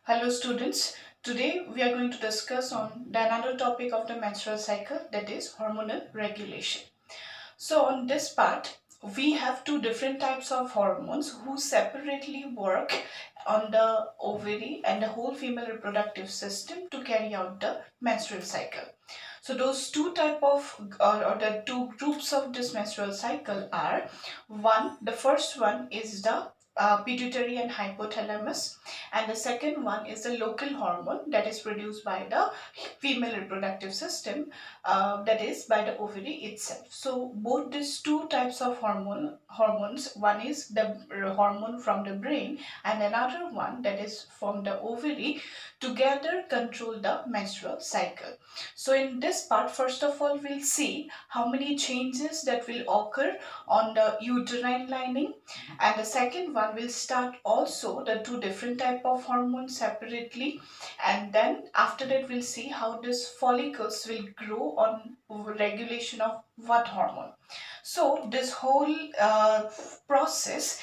Hello students, today we are going to discuss on another topic of the menstrual cycle, that is hormonal regulation. So on this part, we have two different types of hormones who separately work on the ovary and the whole female reproductive system to carry out the menstrual cycle. So those two type of or the two groups of this menstrual cycle are the first one is the pituitary and hypothalamus, and the second one is the local hormone that is produced by the female reproductive system, that is by the ovary itself. So both these two types of hormones, one is the hormone from the brain and another one that is from the ovary, together control the menstrual cycle. So in this part, first of all, we'll see how many changes that will occur on the uterine lining, and the second one will start also the two different type of hormones separately, and then after that we'll see how these follicles will grow on regulation of what hormone. So this whole process,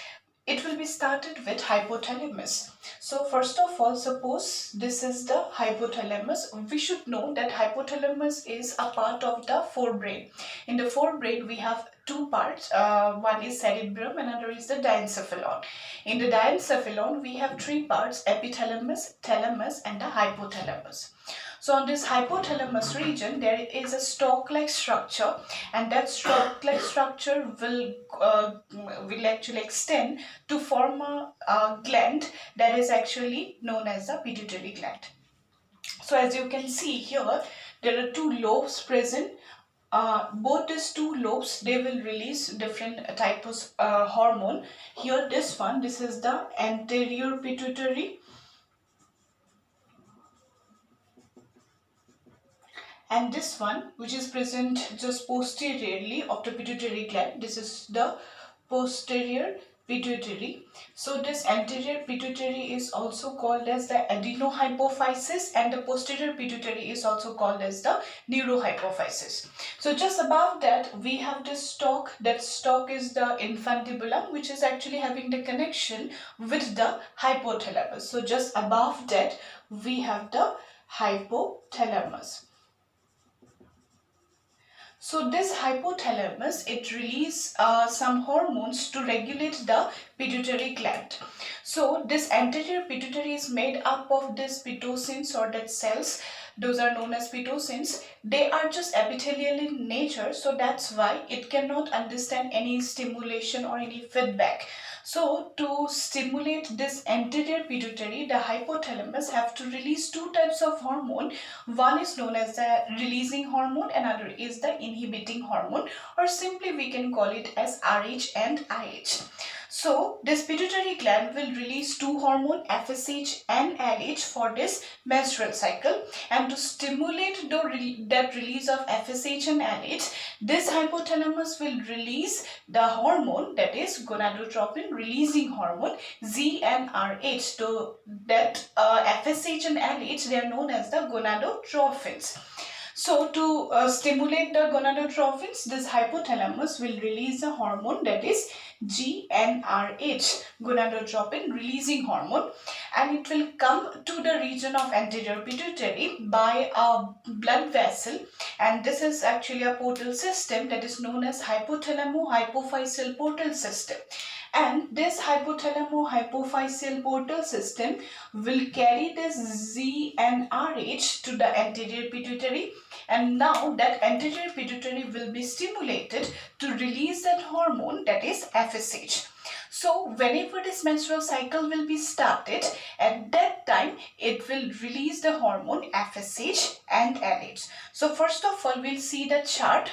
it will be started with hypothalamus. So first of all, suppose this is the hypothalamus. We should know that hypothalamus is a part of the forebrain. In the forebrain, we have two parts. One is cerebrum, another is the diencephalon. In the diencephalon, we have three parts: epithalamus, thalamus, and the hypothalamus. So on this hypothalamus region, there is a stalk-like structure, and that stalk-like structure will actually extend to form a gland that is actually known as the pituitary gland. So as you can see here, there are two lobes present. Both these two lobes, they will release different types of hormone. Here this is the anterior pituitary, and this one, which is present just posteriorly of the pituitary gland, this is the posterior pituitary. So this anterior pituitary is also called as the adenohypophysis, and the posterior pituitary is also called as the neurohypophysis. So just above that we have this stalk. That stalk is the infundibulum, which is actually having the connection with the hypothalamus. So just above that we have the hypothalamus. So this hypothalamus, it releases some hormones to regulate the pituitary gland. So this anterior pituitary is made up of these pitocins, or that cells. Those are known as pitocins. They are just epithelial in nature, so that's why it cannot understand any stimulation or any feedback. So to stimulate this anterior pituitary, the hypothalamus have to release two types of hormone. One is known as the releasing hormone, another is the inhibiting hormone, or simply we can call it as RH and IH. So this pituitary gland will release two hormones, FSH and LH, for this menstrual cycle, and to stimulate that release of FSH and LH, this hypothalamus will release the hormone, that is gonadotropin releasing hormone, G and RH. So that FSH and LH, they are known as the gonadotrophins. So to stimulate the gonadotrophins, this hypothalamus will release a hormone, that is GnRH, gonadotropin releasing hormone, and it will come to the region of anterior pituitary by a blood vessel, and this is actually a portal system that is known as hypothalamo-hypophyseal portal system. And this hypothalamo-hypophyseal portal system will carry this Z and RH to the anterior pituitary, and now that anterior pituitary will be stimulated to release that hormone, that is FSH. So whenever this menstrual cycle will be started, at that time it will release the hormone FSH and LH. So first of all, we'll see the chart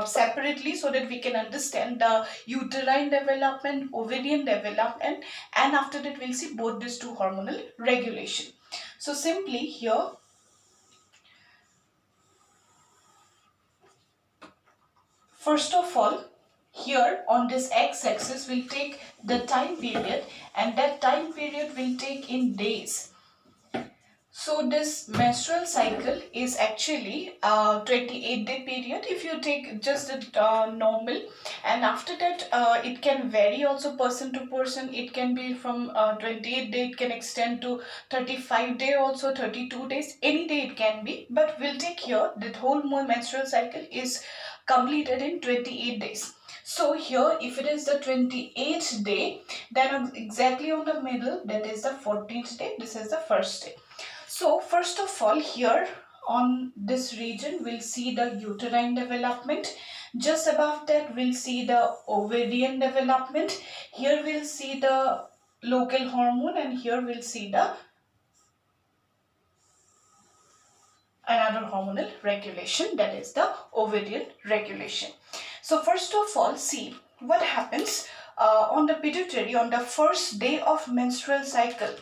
separately so that we can understand the uterine development, ovarian development, and after that we'll see both these two hormonal regulation. So simply here, first of all, here on this x-axis we'll take the time period, and that time period will take in days. So this menstrual cycle is actually a 28-day period if you take just the normal, and after that it can vary also person to person. It can be from 28 day, it can extend to 35 day also, 32 days, any day it can be, but we'll take here that whole menstrual cycle is completed in 28 days. So here if it is the 28th day, then exactly on the middle, that is the 14th day, this is the first day. So first of all, here on this region we'll see the uterine development. Just above that we'll see the ovarian development. Here we'll see the local hormone, and here we'll see the another hormonal regulation, that is the ovarian regulation. So first of all, see what happens on the pituitary on the first day of menstrual cycle.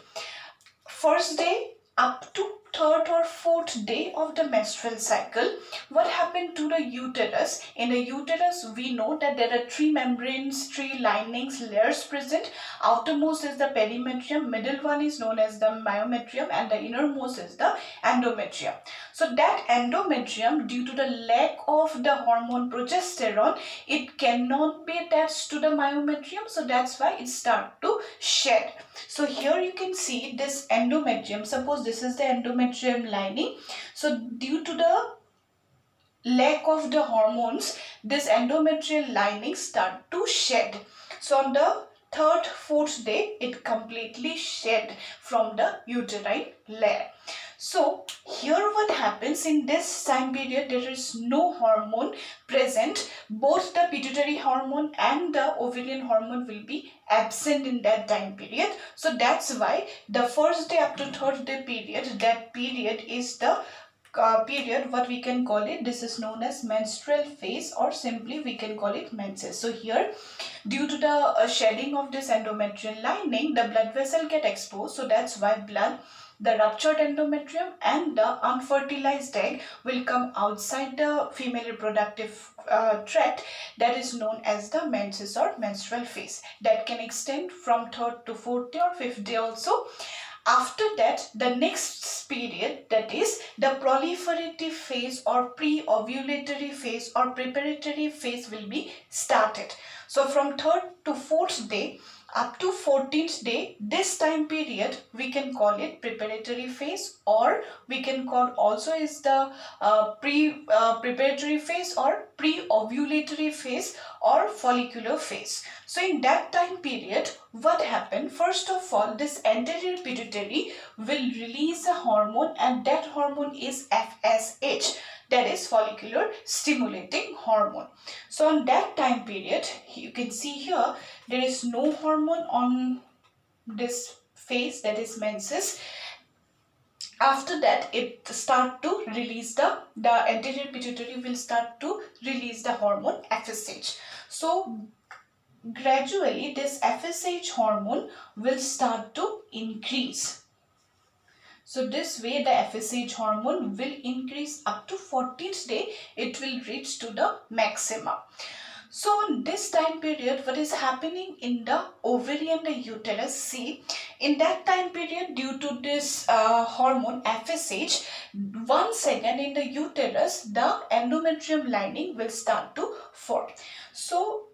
First day up to third or fourth day of the menstrual cycle, what happened to the uterus? In the uterus, we know that there are three membranes, three linings, layers present. Outermost is the perimetrium, middle one is known as the myometrium, and the innermost is the endometrium. So that endometrium, due to the lack of the hormone progesterone, it cannot be attached to the myometrium, so that's why it starts to shed. So here you can see this endometrium. Suppose this is the endometrium lining. So due to the lack of the hormones, this endometrial lining start to shed. So on the third, fourth day, it completely shed from the uterine layer. So here what happens, in this time period there is no hormone present. Both the pituitary hormone and the ovarian hormone will be absent in that time period. So that's why the first day up to third day period, that period is the period what we can call it, this is known as menstrual phase, or simply we can call it menses. So here, due to the shedding of this endometrial lining, the blood vessel get exposed. So that's why the ruptured endometrium and the unfertilized egg will come outside the female reproductive tract, that is known as the menses or menstrual phase, that can extend from third to fourth day or fifth day also. After that, the next period, that is the proliferative phase or pre-ovulatory phase or preparatory phase, will be started. So from third to fourth day up to 14th day, this time period we can call it preparatory phase, or we can call also is the preparatory phase or pre-ovulatory phase or follicular phase. So in that time period, what happened? First of all, this anterior pituitary will release a hormone, and that hormone is FSH, that is follicular stimulating hormone. So on that time period, you can see here there is no hormone on this phase, that is menses. After that, it start to release the anterior pituitary will start to release the hormone FSH. So gradually this FSH hormone will start to increase. So this way the FSH hormone will increase up to 14th day, it will reach to the maximum. So in this time period, what is happening in the ovary and the uterus? See, in that time period, due to this hormone FSH, once again in the uterus, the endometrium lining will start to form. So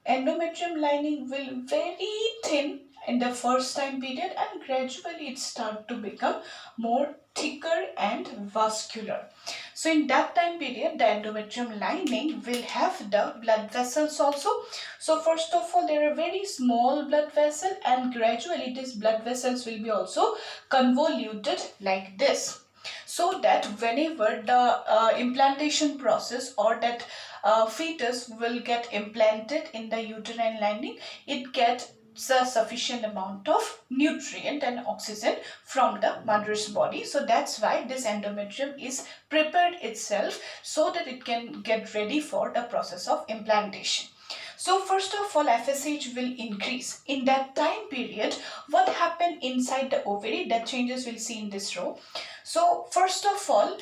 endometrium lining will very thin in the first time period, and gradually it start to become more thicker and vascular. So in that time period, the endometrium lining will have the blood vessels also. So first of all, there are very small blood vessels, and gradually these blood vessels will be also convoluted like this, so that whenever the implantation process or that fetus will get implanted in the uterine lining, it gets a sufficient amount of nutrient and oxygen from the mother's body. So that's why this endometrium is prepared itself so that it can get ready for the process of implantation. So first of all, FSH will increase. In that time period, what happened inside the ovary, that changes we'll see in this row. So first of all,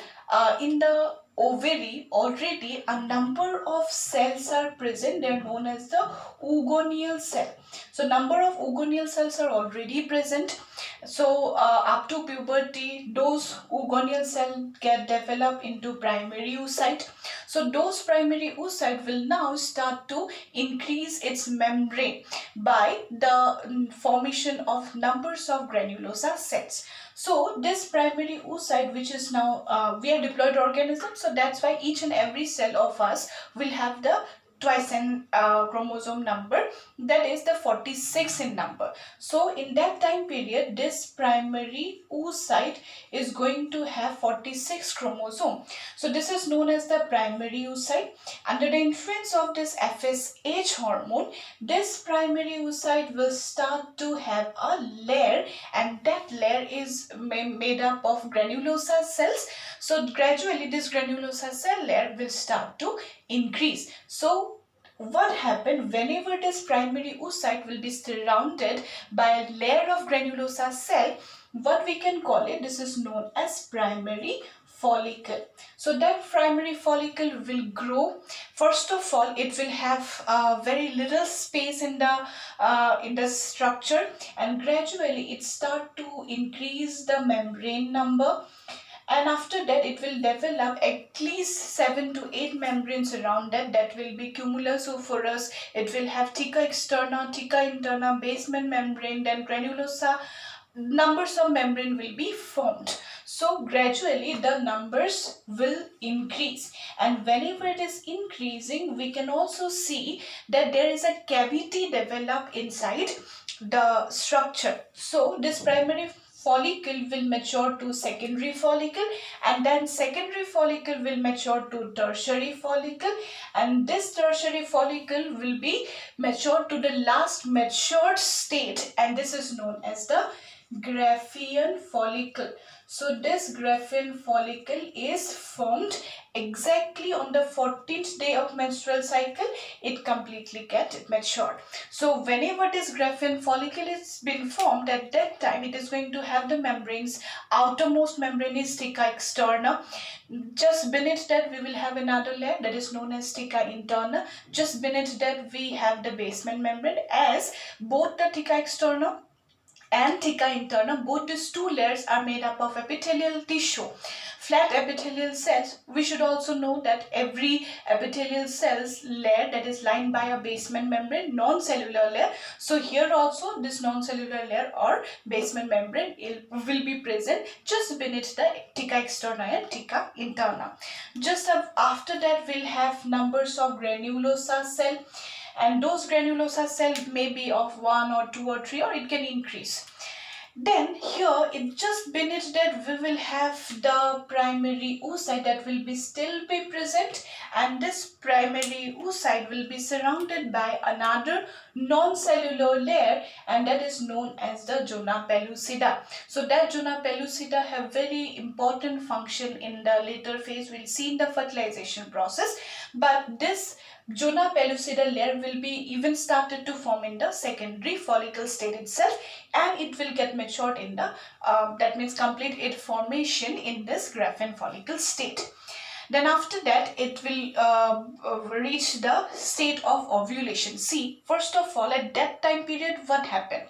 in the ovary already a number of cells are present. They are known as the oogoneal cell. So number of oogoneal cells are already present. So up to puberty, those oogonial cells get developed into primary oocyte. So those primary oocyte will now start to increase its membrane by the formation of numbers of granulosa cells. So this primary oocyte, which is now we are diploid organism, so that's why each and every cell of us will have the twice n chromosome number, that is the 46 in number. So in that time period, this primary oocyte is going to have 46 chromosome. So this is known as the primary oocyte. Under the influence of this FSH hormone, this primary oocyte will start to have a layer, and that layer is made up of granulosa cells. So gradually this granulosa cell layer will start to increase. So what happened, whenever this primary oocyte will be surrounded by a layer of granulosa cell, what we can call it, this is known as primary follicle. So that primary follicle will grow. First of all, it will have very little space in the structure, and gradually it start to increase the membrane number. And after that, it will develop at least 7 to 8 membranes around that. That will be cumulus ovorus. It will have theca externa, theca interna, basement membrane, then granulosa. Numbers of membrane will be formed. So gradually the numbers will increase, and whenever it is increasing, we can also see that there is a cavity developed inside the structure. So this primary follicle will mature to secondary follicle, and then secondary follicle will mature to tertiary follicle, and this tertiary follicle will be matured to the last matured state, and this is known as the Graafian follicle. So this Graafian follicle is formed exactly on the 14th day of menstrual cycle. It completely get matured. So whenever this Graafian follicle is been formed, at that time it is going to have the membranes. Outermost membrane is theca externa. Just beneath that we will have another layer that is known as theca interna. Just beneath that we have the basement membrane, as both the theca externa and theca interna, both these two layers are made up of epithelial tissue. Flat epithelial cells, we should also know that every epithelial cells layer that is lined by a basement membrane, non-cellular layer. So here also this non-cellular layer or basement membrane will be present just beneath the theca externa and theca interna. Just after that, we'll have numbers of granulosa cell, and those granulosa cells may be of 1 or 2 or 3, or it can increase. Then here, it just beneath that we will have the primary oocyte that will be still be present, and this primary oocyte will be surrounded by another non-cellular layer, and that is known as the zona pellucida. So that zona pellucida have very important function in the later phase. We'll see in the fertilization process, but this zona pellucida layer will be even started to form in the secondary follicle state itself, and it will get matured in the that means complete its formation in this Graafian follicle state. Then after that, it will reach the state of ovulation. See, first of all, at that time period, what happened?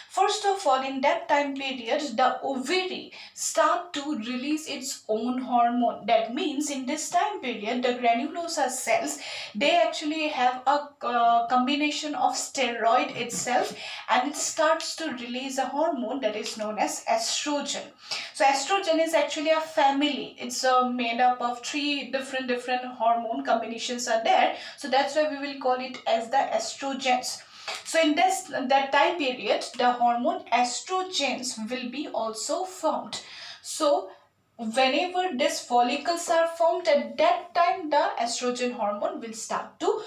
First of all, in that time period, the ovary start to release its own hormone. That means in this time period, the granulosa cells, they actually have a combination of steroid itself, and it starts to release a hormone that is known as estrogen. So estrogen is actually a family. It's made up of 3 different hormone combinations are there. So that's why we will call it as the estrogens. So in that time period, the hormone estrogens will be also formed. So whenever these follicles are formed, at that time the estrogen hormone will start to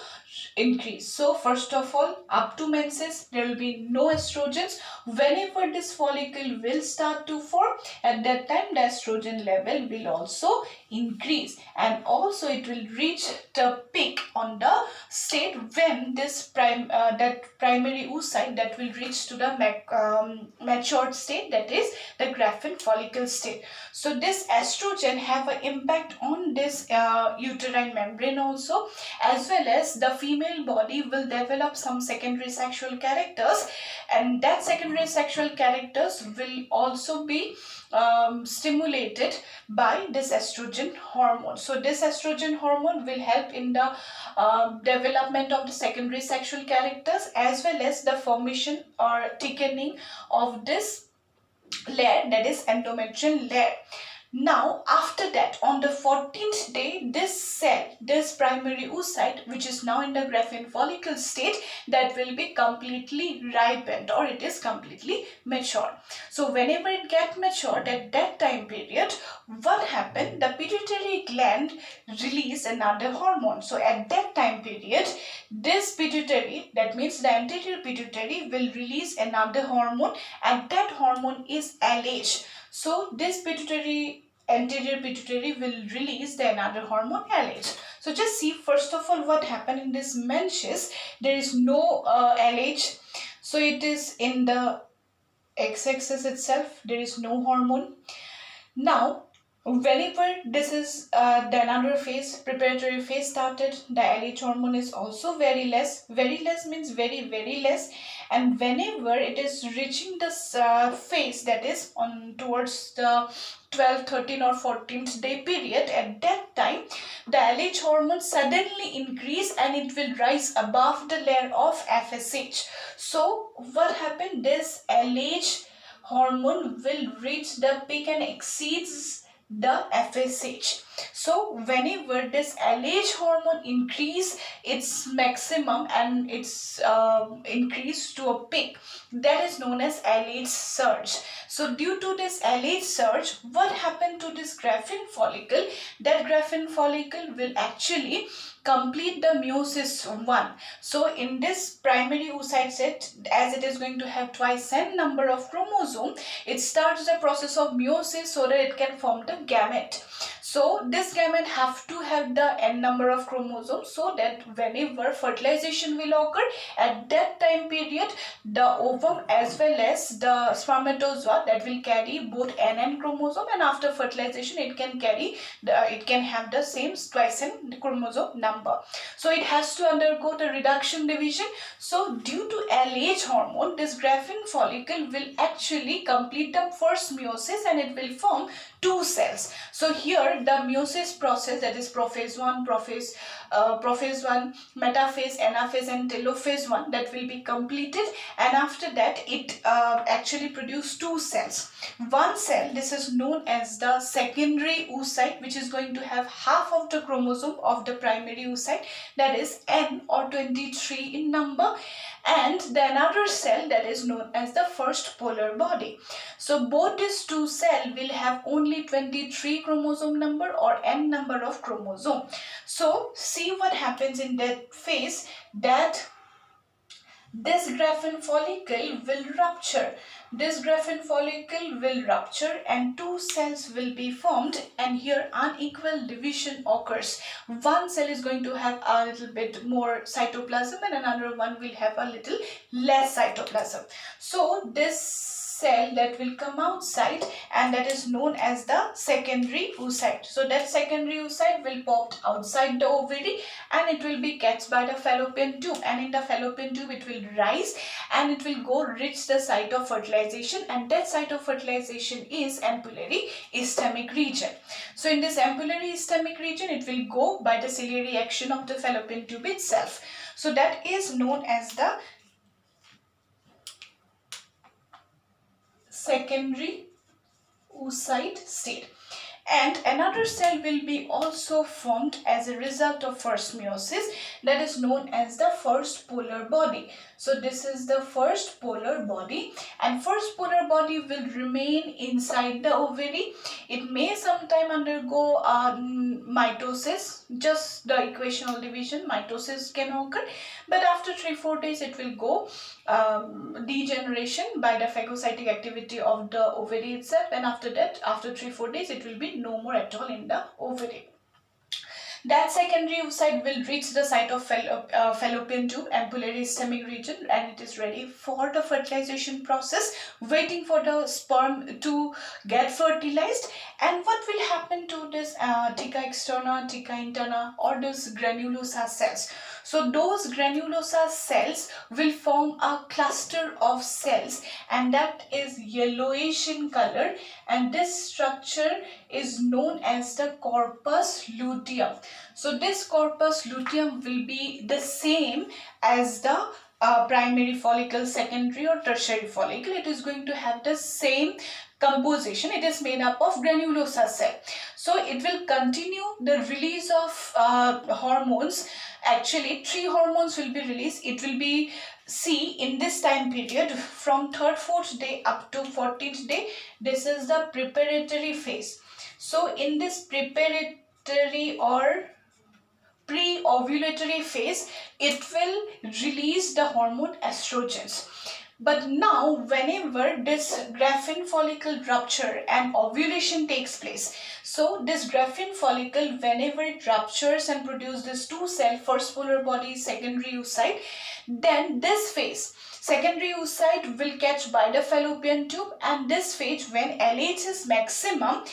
increase. So first of all, up to menses, there will be no estrogens. Whenever this follicle will start to form, at that time the estrogen level will also increase, and also it will reach the peak on the state when this that primary oocyte that will reach to the matured state, that is the Graafian follicle state. So this estrogen have an impact on this uterine membrane also, as well as the female body will develop some secondary sexual characters, and that secondary sexual characters will also be stimulated by this estrogen hormone. So this estrogen hormone will help in the development of the secondary sexual characters, as well as the formation or thickening of this layer, that is endometrial layer. Now after that, on the 14th day, this cell, this primary oocyte, which is now in the Graafian follicle state, that will be completely ripened, or it is completely mature. So whenever it gets matured, at that time period, what happened? The pituitary gland release another hormone. So at that time period, this pituitary, that means the anterior pituitary, will release another hormone, and that hormone is LH. So this anterior pituitary will release the another hormone, LH. So just see first of all what happened in this menses. There is no LH, so it is in the x-axis itself. There is no hormone. Now whenever this is the another phase, preparatory phase started, the LH hormone is also very less. Very less means very less. And whenever it is reaching this phase, that is on towards the 12th, 13th or 14th day period, at that time the LH hormone suddenly increase and it will rise above the layer of FSH. So what happened? This LH hormone will reach the peak and exceeds the FSH. So whenever this LH hormone increase its maximum and its increase to a peak, that is known as LH surge. So due to this LH surge, what happened to this Graafian follicle? That Graafian follicle will actually complete the meiosis 1. So in this primary oocyte set, as it is going to have twice n number of chromosome, it starts the process of meiosis so that it can form the gamete. So this gamete have to have the n number of chromosomes, so that whenever fertilization will occur, at that time period, the ovum as well as the spermatozoa, that will carry both n chromosome, and after fertilization it can have the same twice n chromosome number. So it has to undergo the reduction division. So due to LH hormone, this Graafian follicle will actually complete the first meiosis and it will form 2 cells. So here the meiosis process, that is prophase 1, metaphase, anaphase and telophase 1, that will be completed, and after that it actually produce 2 cells. One cell, this is known as the secondary oocyte, which is going to have half of the chromosome of the primary oocyte, that is N or 23 in number, and the another cell that is known as the first polar body. So both these 2 cells will have only 23 chromosome number or N number of chromosome. So see what happens in that phase, that this Graafian follicle will rupture. This Graafian follicle will rupture and 2 cells will be formed, and here unequal division occurs. One cell is going to have a little bit more cytoplasm and another one will have a little less cytoplasm. So this cell that will come outside, and that is known as the secondary oocyte. So that secondary oocyte will pop outside the ovary and it will be catched by the fallopian tube, and in the fallopian tube it will rise and it will go reach the site of fertilization, and that site of fertilization is ampullary ischemic region. So in this ampullary ischemic region it will go by the ciliary action of the fallopian tube itself. So that is known as the secondary oocyte state. And another cell will be also formed as a result of first meiosis, that is known as the first polar body. So this is the first polar body, and first polar body will remain inside the ovary. It may sometime undergo mitosis, just the equational division, mitosis can occur, but after 3-4 days it will go degeneration by the phagocytic activity of the ovary itself, and after that, after 3-4 days, it will be no more at all in the ovary. That secondary oocyte will reach the site of fallopian tube, ampullary ischemic region, and it is ready for the fertilization process, waiting for the sperm to get fertilized. And what will happen to this theca externa, theca interna, or this granulosa cells? So those granulosa cells will form a cluster of cells, and that is yellowish in color, and this structure is known as the corpus luteum. So this corpus luteum will be the same as the primary follicle, secondary or tertiary follicle. It is going to have the same composition. It is made up of granulosa cell. So it will continue the release of hormones. Actually, 3 hormones will be released. It will be, see, in this time period from 3rd, 4th day up to 14th day, this is the preparatory phase. So in this preparatory or pre-ovulatory phase, it will release the hormone estrogens. But now, whenever this Graafian follicle rupture and ovulation takes place, so this Graafian follicle, whenever it ruptures and produces this 2 cell, first polar body, secondary oocyte, then this phase, secondary oocyte, will catch by the fallopian tube, and this phase, when LH is maximum,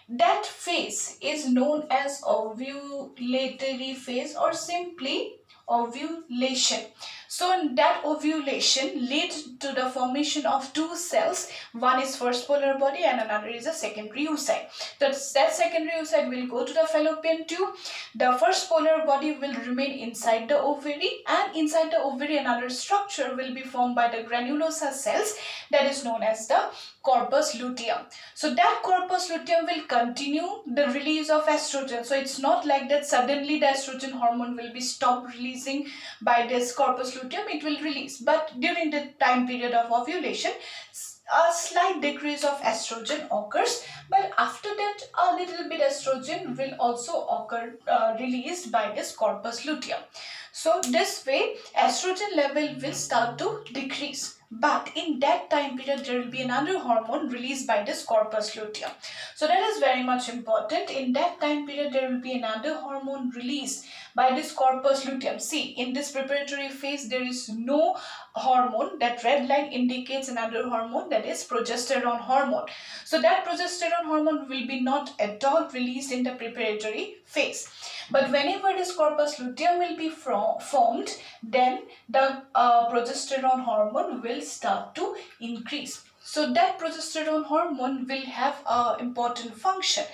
that phase is known as ovulatory phase or simply ovulation. So in that ovulation leads to the formation of 2 cells. One is first polar body and another is a secondary oocyte. That secondary oocyte will go to the fallopian tube. The first polar body will remain inside the ovary, and inside the ovary another structure will be formed by the granulosa cells, that is known as the corpus luteum. So that corpus luteum will continue the release of estrogen. So it's not like that suddenly the estrogen hormone will be stopped releasing by this corpus luteum. It will release, but during the time period of ovulation, a slight decrease of estrogen occurs, but after that a little bit estrogen will also occur, released by this corpus luteum. So this way estrogen level will start to decrease. But in that time period, there will be another hormone released by this corpus luteum. So that is very much important. In that time period, there will be another hormone released by this corpus luteum. See, in this preparatory phase, there is no hormone. That red line indicates another hormone, that is progesterone hormone. So that progesterone hormone will be not at all released in the preparatory phase. But whenever this corpus luteum will be formed, then the progesterone hormone will start to increase. So that progesterone hormone will have an important function.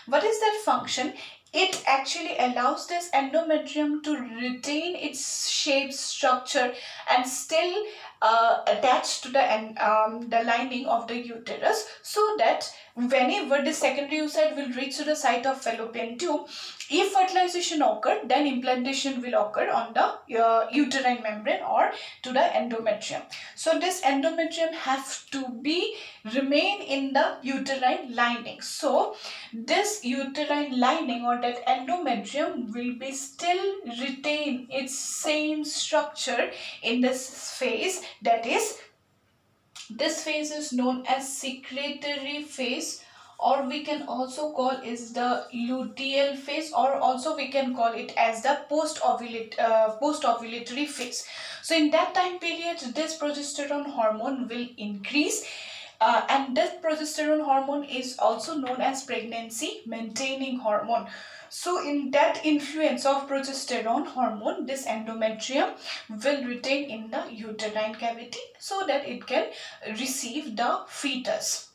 What is that function? It actually allows this endometrium to retain its shape, structure, and still attached to the lining of the uterus, so that whenever the secondary oocyte will reach to the site of fallopian tube, if fertilization occur, then implantation will occur on the uterine membrane or to the endometrium. So this endometrium have to be remain in the uterine lining. So this uterine lining or that endometrium will be still retain its same structure in this phase. That is, this phase is known as secretory phase, or we can also call is the luteal phase, or also we can call it as the post-ovulatory phase. So in that time period, this progesterone hormone will increase, and this progesterone hormone is also known as pregnancy maintaining hormone. So in that influence of progesterone hormone, this endometrium will retain in the uterine cavity so that it can receive the fetus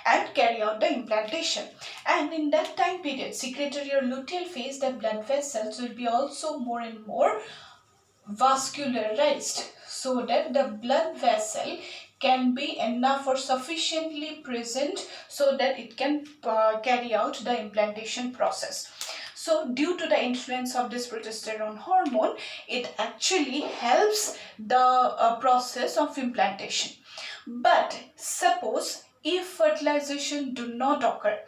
and carry out the implantation. And in that time period, secretory or luteal phase, the blood vessels will be also more and more vascularized, so that the blood vessel can be enough or sufficiently present so that it can carry out the implantation process. So due to the influence of this progesterone hormone, it actually helps the process of implantation. But suppose if fertilization do not occur,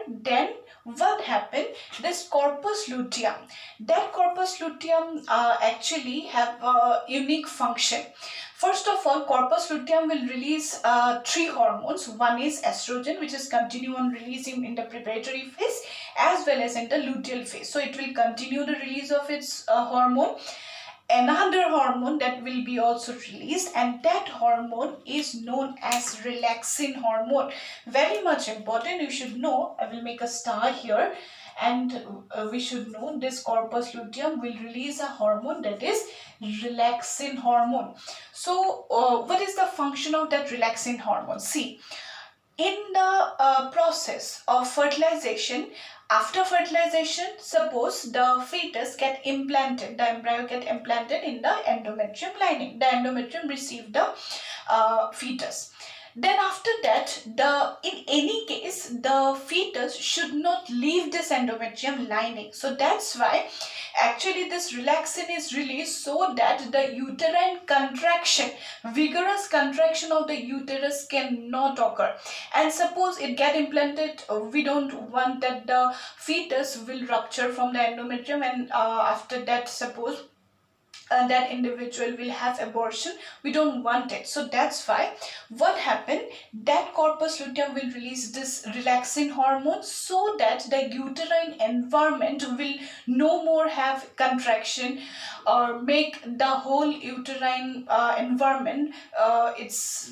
then what happened? This corpus luteum, actually have a unique function. First of all, corpus luteum will release 3 hormones. One is estrogen, which is continue on releasing in the preparatory phase as well as in the luteal phase. So it will continue the release of its hormone. another hormone that will be also released, and that hormone is known as relaxin hormone. Very much important, you should know. I will make a star here, and we should know this corpus luteum will release a hormone that is relaxin hormone. So what is the function of that relaxin hormone? See, in the process of fertilization, after fertilization, suppose the fetus get implanted, the embryo get implanted in the endometrium lining, the endometrium receive the fetus. Then after that, in any case, the fetus should not leave this endometrium lining. So that's why actually this relaxin is released, so that the uterine contraction, vigorous contraction of the uterus cannot occur. And suppose it get implanted, we don't want that the fetus will rupture from the endometrium, and after that suppose that individual will have abortion. We don't want it. So that's why what happened, that corpus luteum will release this relaxin hormone, so that the uterine environment will no more have contraction, or make the whole uterine environment it's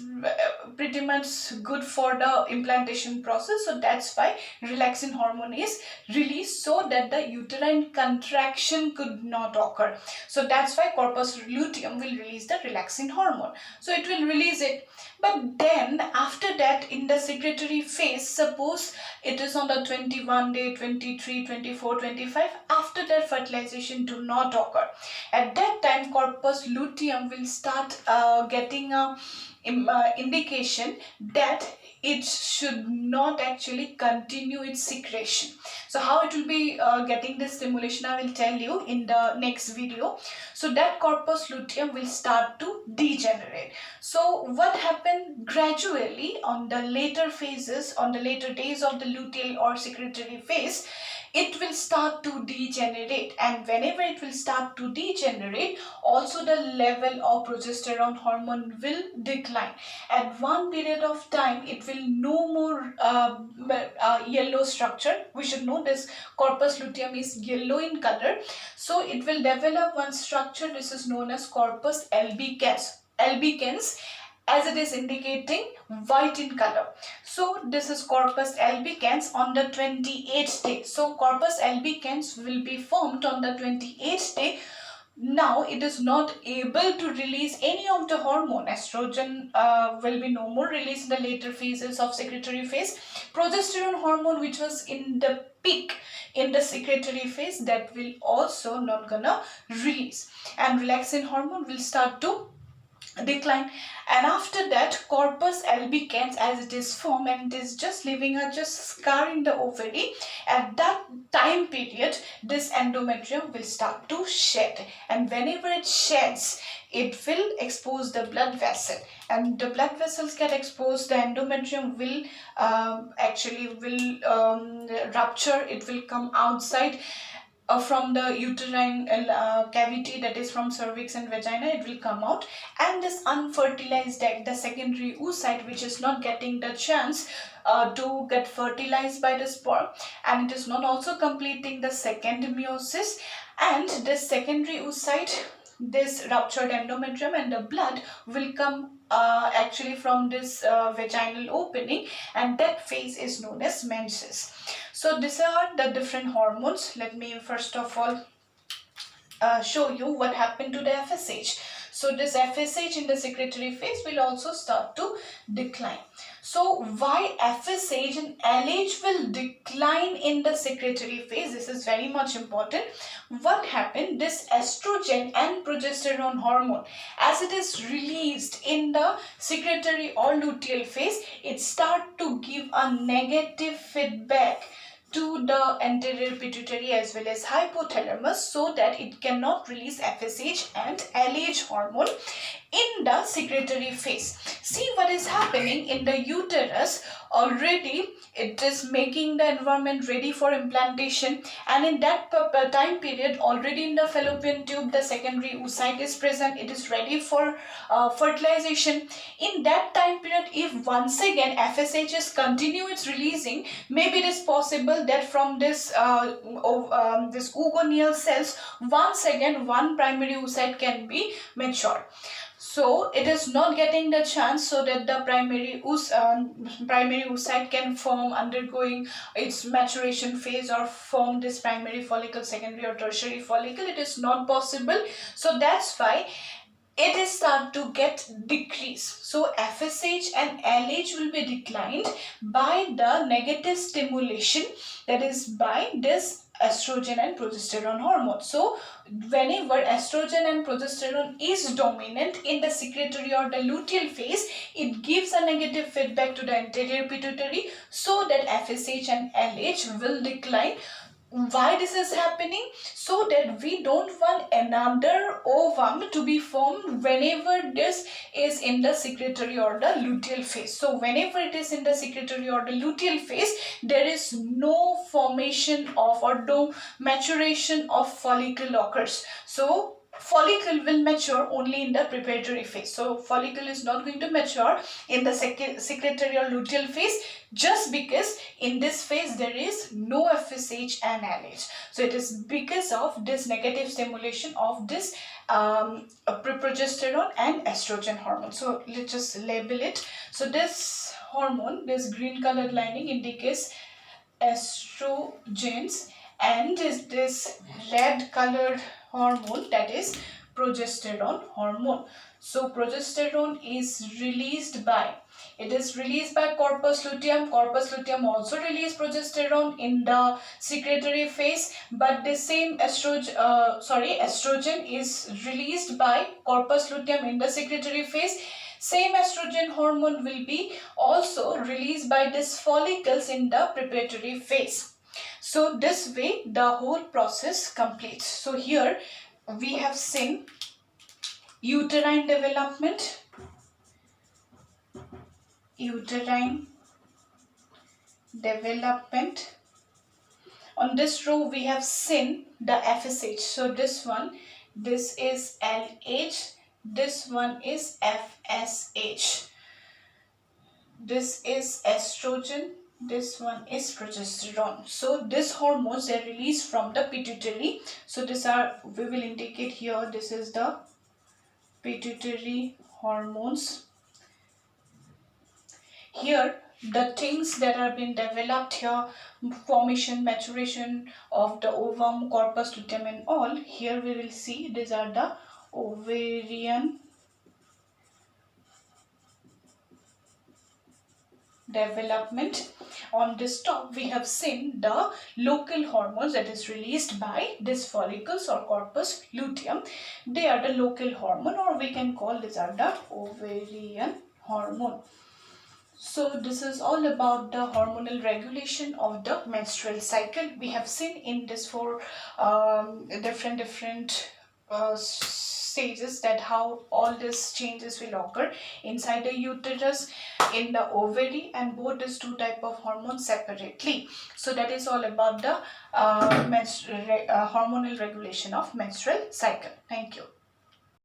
pretty much good for the implantation process. So that's why relaxin hormone is released, so that the uterine contraction could not occur. So that's why corpus luteum will release the relaxin hormone. So it will release it. But then after that, in the secretory phase, suppose it is on the 21 day, 23, 24, 25, after that fertilization do not occur. At that time, corpus luteum will start getting a indication that it should not actually continue its secretion. So how it will be getting this stimulation, I will tell you in the next video. So that corpus luteum will start to degenerate. So what happened gradually on the later phases, on the later days of the luteal or secretory phase, it will start to degenerate, and whenever it will start to degenerate, also the level of progesterone hormone will decline. At one period of time, it will no more yellow structure. We should know this corpus luteum is yellow in color. So it will develop one structure. This is known as corpus albicans. Albicans, as it is indicating white in color. So this is corpus albicans on the 28th day. So corpus albicans will be formed on the 28th day. Now it is not able to release any of the hormone. Estrogen will be no more released in the later phases of secretory phase. Progesterone hormone, which was in the peak in the secretory phase, that will also not gonna release, and relaxin hormone will start to decline. And after that, corpus albicans, as it is formed and it is just leaving a just scar in the ovary, at that time period this endometrium will start to shed, and whenever it sheds, it will expose the blood vessel, and the blood vessels get exposed, the endometrium will rupture. It will come outside from the uterine cavity, that is from cervix and vagina. It will come out, and this unfertilized egg, the secondary oocyte, which is not getting the chance to get fertilized by the sperm, and it is not also completing the second meiosis, and this secondary oocyte, this ruptured endometrium, and the blood will come actually from this vaginal opening, and that phase is known as menses. So these are the different hormones. Let me first of all show you what happened to the FSH. So this FSH in the secretory phase will also start to decline. So why FSH and LH will decline in the secretory phase? This is very much important. What happened? This estrogen and progesterone hormone, as it is released in the secretory or luteal phase, it start to give a negative feedback to the anterior pituitary as well as hypothalamus, so that it cannot release FSH and LH hormone. in the secretory phase. See what is happening in the uterus. Already it is making the environment ready for implantation, and in that time period already in the fallopian tube the secondary oocyte is present. It is ready for fertilization. In that time period, if once again FSH is continue its releasing, maybe it is possible that from this this oogoneal cells once again one primary oocyte can be matured. So it is not getting the chance so that the primary oocyte can form undergoing its maturation phase or form this primary follicle, secondary or tertiary follicle. It is not possible. So that's why it is start to get decreased. So FSH and LH will be declined by the negative stimulation, that is by this estrogen and progesterone hormone. So whenever estrogen and progesterone is dominant in the secretory or the luteal phase, it gives a negative feedback to the anterior pituitary so that FSH and LH will decline. Why this is happening? So that we don't want another ovum to be formed whenever this is in the secretory or the luteal phase. So whenever it is in the secretory or the luteal phase, there is no formation of or no maturation of follicle occurs. So follicle will mature only in the preparatory phase. So follicle is not going to mature in the secretory or luteal phase, just because in this phase there is no FSH and LH. So it is because of this negative stimulation of this progesterone and estrogen hormone. So let's just label it. So this hormone, this green colored lining indicates estrogens, and this red colored hormone, that is progesterone hormone. So progesterone is released by, it is released by corpus luteum. Corpus luteum also release progesterone in the secretory phase, but the same estrogen is released by corpus luteum in the secretory phase. Same estrogen hormone will be also released by these follicles in the preparatory phase. So this way the whole process completes. So here we have seen uterine development, On this row we have seen the FSH. So this one, this is LH, this one is FSH. This is estrogen, this one is progesterone. So these hormones are released from the pituitary. So these are, we will indicate here, this is the pituitary hormones. Here the things that are being developed here, formation, maturation of the ovum, corpus luteum and all, here we will see these are the ovarian development. On this top we have seen the local hormones that is released by these follicles or corpus luteum. They are the local hormone, or we can call these are the ovarian hormone. So this is all about the hormonal regulation of the menstrual cycle. We have seen in this four different stages that how all these changes will occur inside the uterus, in the ovary, and both these two type of hormones separately. So that is all about the hormonal regulation of menstrual cycle. Thank you.